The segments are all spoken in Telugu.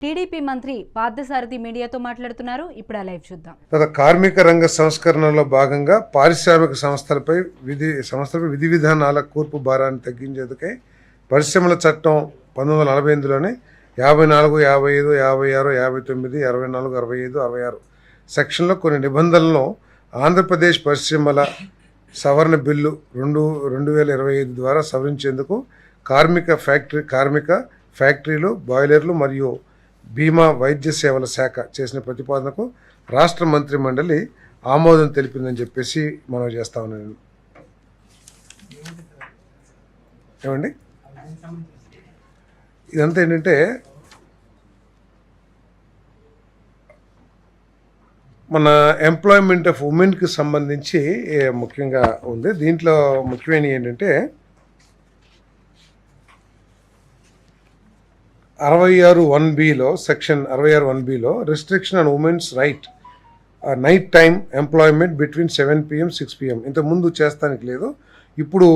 టీడీపీ మంత్రి పార్థసారథి మీడియాతో మాట్లాడుతున్నారు. ఇప్పుడు ఆ లైవ్ చూద్దాం. కార్మిక రంగ సంస్కరణలో భాగంగా పారిశ్రామిక సంస్థలపై విధి విధానాల కూర్పు భారాన్ని తగ్గించేందుకై పరిశ్రమల చట్టం 1948లోనే 54, 55, 56, 59, 64, 65, 66 సెక్షన్లో కొన్ని నిబంధనలను ఆంధ్రప్రదేశ్ పరిశ్రమల సవరణ బిల్లు 2025 ద్వారా సవరించేందుకు కార్మిక ఫ్యాక్టరీలు, బాయిలర్లు మరియు బీమా వైద్య సేవల శాఖ చేసిన ప్రతిపాదనకు రాష్ట్ర మంత్రి మండలి ఆమోదం తెలిపిందని చెప్పేసి మనం చేస్తా ఉన్నాను. ఏమండి, ఇదంతా ఏంటంటే మన ఎంప్లాయ్మెంట్ ఆఫ్ ఉమెన్కి సంబంధించి ముఖ్యంగా ఉంది. దీంట్లో ముఖ్యమైన ఏంటంటే 66(1)(b)లో సెక్షన్ 66(1)(b)లో restriction on women's right night time employment between 7 PM 6 PM ఇంతకుముందు చేస్తానికి లేదు. ఇప్పుడు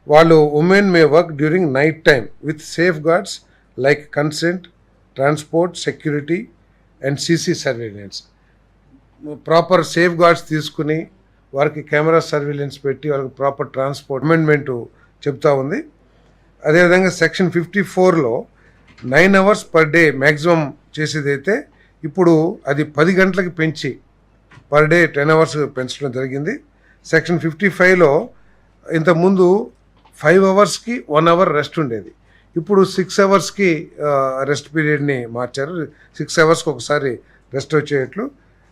వాళ్ళు women may work during night time with safeguards like consent, transport, security and CC surveillance. Proper safeguards తీసుకుని వారికి కెమెరా సర్వేలెన్స్ పెట్టి వాళ్ళకి ప్రాపర్ ట్రాన్స్పోర్ట్ అమెండ్మెంట్ చెప్తా ఉంది. అదేవిధంగా సెక్షన్ 54లో 9 hours పర్ డే మ్యాక్సిమం చేసేదైతే ఇప్పుడు అది 10 గంటలకి పెంచి పర్ డే 10 hours పెంచడం జరిగింది. సెక్షన్ 55లో ఇంతకుముందు 5 hours-కి 1 hour రెస్ట్ ఉండేది. ఇప్పుడు 6 hours-కి రెస్ట్ పీరియడ్ని మార్చారు. 6 hours-కి ఒకసారి రెస్ట్ వచ్చేట్లు.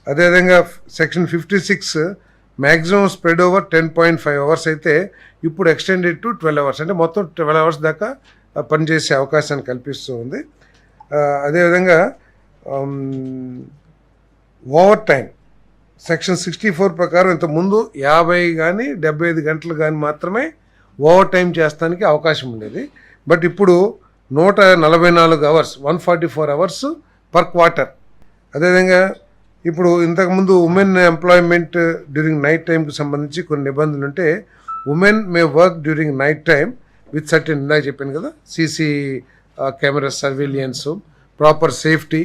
అదేవిధంగా section 56 maximum spread over 10.5 hours అయితే ఇప్పుడు ఎక్స్టెండెడ్ టు 12 hours, అంటే మొత్తం 12 hours దాకా పనిచేసే అవకాశాన్ని కల్పిస్తూ ఉంది. అదేవిధంగా ఓవర్ టైం సెక్షన్ 64 ప్రకారం ఇంతకుముందు 50 కానీ 75 గంటలు కానీ మాత్రమే ఓవర్ టైం చేస్తానికి అవకాశం ఉండేది. బట్ ఇప్పుడు 144 hours 144 hours పర్ క్వార్టర్. అదేవిధంగా ఇప్పుడు ఇంతకుముందు ఉమెన్ ఎంప్లాయ్మెంట్ డ్యూరింగ్ నైట్ టైంకి సంబంధించి కొన్ని నిబంధనలు ఉంటే women may work during night time with certain, ఇందాక చెప్పాను కదా, CC కెమెరా సర్వేలియన్స్, ప్రాపర్ సేఫ్టీ,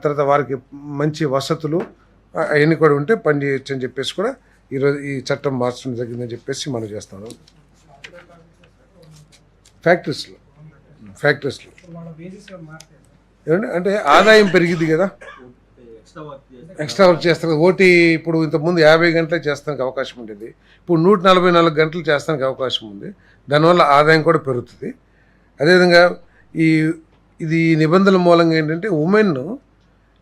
తర్వాత వారికి మంచి వసతులు అవన్నీ కూడా ఉంటే పని చేయొచ్చు అని చెప్పేసి కూడా ఈరోజు ఈ చట్టం మార్చడం జరిగిందని చెప్పేసి మనం చేస్తాను. ఫ్యాక్టరీస్లో ఏమంటే అంటే ఆదాయం పెరిగింది కదా, ఎక్స్ట్రా వర్క్ చేస్తారు. ఓటీ ఇప్పుడు ఇంతకుముందు 50 గంటలే చేస్తానికి అవకాశం ఉండేది, ఇప్పుడు 144 గంటలు చేస్తానికి అవకాశం ఉంది. దానివల్ల ఆదాయం కూడా పెరుగుతుంది. అదేవిధంగా ఇది నిబంధనల మూలంగా ఏంటంటే ఉమెన్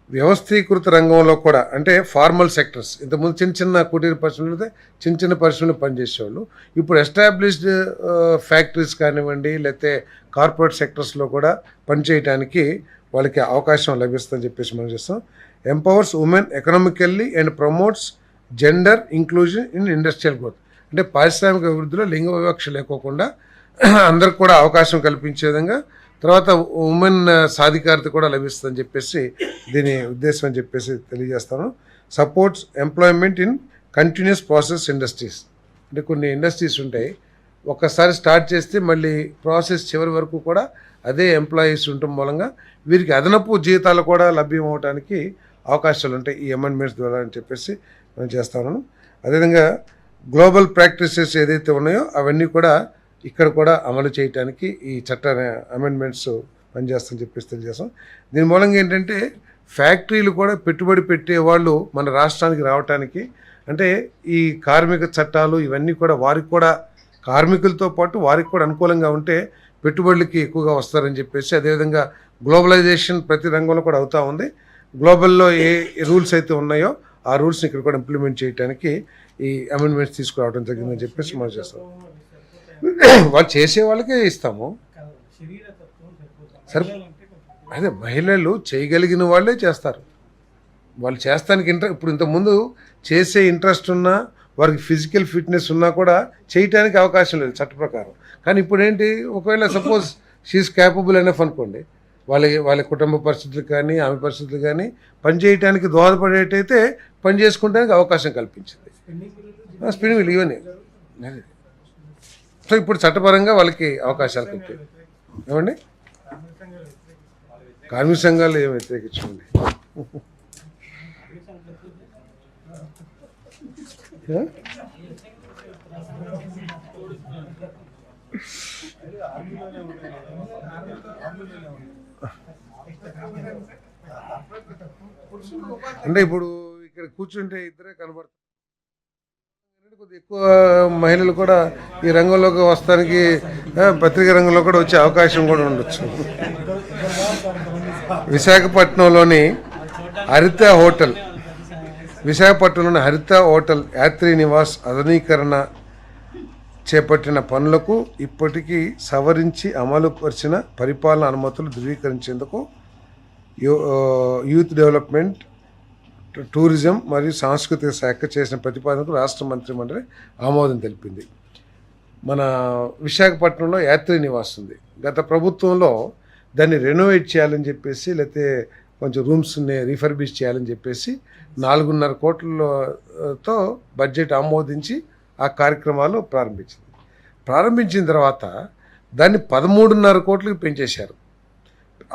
వ్యవస్థీకృత రంగంలో కూడా, అంటే ఫార్మల్ సెక్టర్స్, ఇంతకుముందు చిన్న కుటీర పరిశ్రమలు అయితే చిన్న పరిశ్రమలు పనిచేసేవాళ్ళు, ఇప్పుడు ఎస్టాబ్లిష్డ్ ఫ్యాక్టరీస్ కానివ్వండి లేకపోతే కార్పొరేట్ సెక్టర్స్లో కూడా పనిచేయడానికి వాళ్ళకి అవకాశం లభిస్తుందని చెప్పేసి మనం చేస్తాం. Empowers women economically and promotes gender inclusion in industrial growth, అంటే పారిశ్రామిక అభివృద్ధిలో లింగ వివక్ష లేకోకుండా అందరికి కూడా అవకాశం కల్పించే విధంగా, తర్వాత ఉమెన్ సాధికారత కూడా లభిస్తుందని చెప్పేసి దీని ఉద్దేశం అని చెప్పేసి తెలియజేస్తాను. Supports employment in continuous process industries, అంటే కొన్ని ఇండస్ట్రీస్ ఉంటాయి, ఒక్కసారి స్టార్ట్ చేస్తే మళ్ళీ ప్రాసెస్ చివరి వరకు కూడా అదే ఎంప్లాయీస్ ఉండటం మూలంగా వీరికి అదనపు జీతాలు కూడా లభ్యం అవడానికి అవకాశాలు ఉంటాయి ఈ అమెండ్మెంట్స్ ద్వారా అని చెప్పేసి నేను చేస్తాను. అదేవిధంగా గ్లోబల్ ప్రాక్టీసెస్ ఏదైతే ఉన్నాయో అవన్నీ కూడా ఇక్కడ కూడా అమలు చేయడానికి ఈ చట్ట అమెండ్మెంట్స్ పనిచేస్తామని చెప్పేసి తెలియజేస్తాం. దీని మూలంగా ఏంటంటే ఫ్యాక్టరీలు కూడా పెట్టుబడి పెట్టే వాళ్ళు మన రాష్ట్రానికి రావడానికి, అంటే ఈ కార్మిక చట్టాలు ఇవన్నీ కూడా వారికి కూడా కార్మికులతో పాటు వారికి కూడా అనుకూలంగా ఉంటే పెట్టుబడులకి ఎక్కువగా వస్తారని చెప్పేసి, అదేవిధంగా గ్లోబలైజేషన్ ప్రతి రంగంలో కూడా అవుతూ ఉంది. గ్లోబల్లో ఏ రూల్స్ అయితే ఉన్నాయో ఆ రూల్స్ని ఇక్కడ కూడా ఇంప్లిమెంట్ చేయడానికి ఈ అమెండ్మెంట్స్ తీసుకురావడం జరిగిందని చెప్పేసి మనం చేస్తాం. వాళ్ళు చేసే వాళ్ళకే ఇస్తాము. సరే, అదే మహిళలు చేయగలిగిన వాళ్ళే చేస్తారు. వాళ్ళు చేస్తానికి ఇప్పుడు ఇంతకుముందు చేసే ఇంట్రెస్ట్ ఉన్నా వారికి ఫిజికల్ ఫిట్నెస్ ఉన్నా కూడా చేయటానికి అవకాశం లేదు చట్ట ప్రకారం. కానీ ఇప్పుడు ఏంటి, ఒకవేళ సపోజ్ షీఈస్ క్యాపబుల్ ఎనఫ్ అనుకోండి, వాళ్ళ కుటుంబ పరిస్థితులు కానీ ఆమె పరిస్థితులు కానీ పని చేయడానికి దోహదపడేటైతే పని చేసుకోవడానికి అవకాశం కల్పించింది. స్పిన్నింగ్ వీల్ ఇవన్నీ. సో ఇప్పుడు చట్టపరంగా వాళ్ళకి అవకాశాలు కల్పించాయి. ఏమండి, కార్మిక సంఘాలు ఏమి వ్యతిరేకించండి. అంటే ఇప్పుడు ఇక్కడ కూర్చుంటే ఇద్దరే కనబడతారు. కొద్దిగా ఎక్కువ మహిళలు కూడా ఈ రంగంలోకి వస్తానికి పత్రికా రంగంలో కూడా వచ్చే అవకాశం కూడా ఉండొచ్చు. విశాఖపట్నంలోని హరిత హోటల్ యాత్రి నివాస్ ఆధునీకరణ చేపట్టిన పనులకు ఇప్పటికీ సవరించి అమలుపరిచిన పరిపాలన అనుమతులు ధృవీకరించేందుకు యూత్ డెవలప్మెంట్, టూరిజం మరియు సాంస్కృతిక శాఖ చేసిన ప్రతిపాదనకు రాష్ట్ర మంత్రిమండలి ఆమోదం తెలిపింది. మన విశాఖపట్నంలో యాత్రి నివాస్ ఉంది. గత ప్రభుత్వంలో దాన్ని రెనోవేట్ చేయాలని చెప్పేసి, లేకపోతే కొంచెం రూమ్స్ని రీఫర్బిష్ చేయాలని చెప్పేసి 4.5 కోట్లతో బడ్జెట్ ఆమోదించి ఆ కార్యక్రమాలు ప్రారంభించిన తర్వాత దాన్ని 13.5 కోట్లకి పెంచేశారు.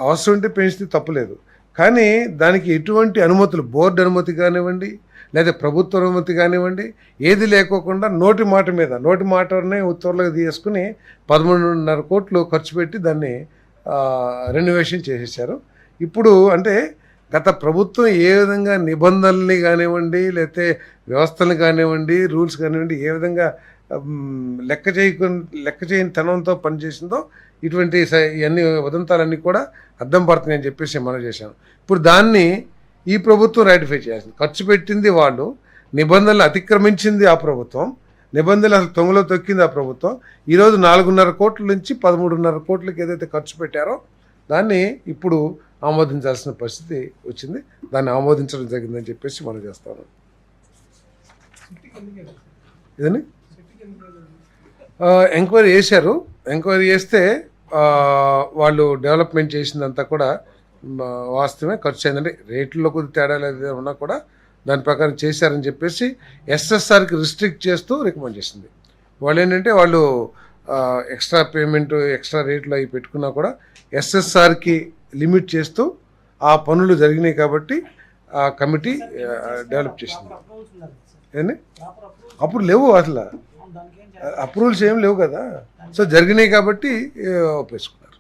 అవసరం ఉంటే పెంచితే తప్పులేదు, కానీ దానికి ఎటువంటి అనుమతులు, బోర్డు అనుమతి కానివ్వండి లేదా ప్రభుత్వ అనుమతి కానివ్వండి, ఏది లేకోకుండా నోటి మాటనే ఉత్తర్వులుగా తీసుకుని 13.5 కోట్లు ఖర్చు పెట్టి దాన్ని రెనోవేషన్ చేసేసారు. ఇప్పుడు అంటే గత ప్రభుత్వం ఏ విధంగా నిబంధనల్ని కానివ్వండి, లేకపోతే వ్యవస్థలను కానివ్వండి, రూల్స్ కానివ్వండి, ఏ విధంగా లెక్క చేయని తనంతో పనిచేసిందో ఇటువంటి ఇవన్నీ ఉదంతాలన్నీ కూడా అద్దం పడుతున్నాయని చెప్పేసి మనం చేశాను. ఇప్పుడు దాన్ని ఈ ప్రభుత్వం రాటిఫై చేయాల్సింది. ఖర్చు పెట్టింది వాళ్ళు, నిబంధనలు అతిక్రమించింది ఆ ప్రభుత్వం, నిబంధనలు అసలు తొంగలో తొక్కింది ఆ ప్రభుత్వం. ఈరోజు 4.5 కోట్ల నుంచి 13.5 కోట్లకి ఏదైతే ఖర్చు పెట్టారో దాన్ని ఇప్పుడు ఆమోదించాల్సిన పరిస్థితి వచ్చింది. దాన్ని ఆమోదించడం జరిగిందని చెప్పేసి మనం చేస్తాను. ఇదని ఎంక్వైరీ చేశారు. ఎంక్వైరీ చేస్తే వాళ్ళు డెవలప్మెంట్ చేసిందంతా కూడా వాస్తవమే, ఖర్చు అయిందంటే రేట్లలో కొద్ది తేడా లేదా ఉన్నా కూడా దాని ప్రకారం చేశారని చెప్పేసి ఎస్ఎస్ఆర్కి రిస్ట్రిక్ట్ చేస్తూ రికమెండ్ చేసింది. వాళ్ళు ఏంటంటే వాళ్ళు ఎక్స్ట్రా పేమెంట్, ఎక్స్ట్రా రేట్లు అవి పెట్టుకున్నా కూడా ఎస్ఎస్ఆర్కి లిమిట్ చేస్తూ ఆ పనులు జరిగినాయి కాబట్టి ఆ కమిటీ డెవలప్ చేసింది. ఏంటి అప్పుడు లేవు, అసలు అప్రూవల్స్ ఏం లేవు కదా. సో జరిగినాయి కాబట్టి ఒప్పేసుకున్నారు.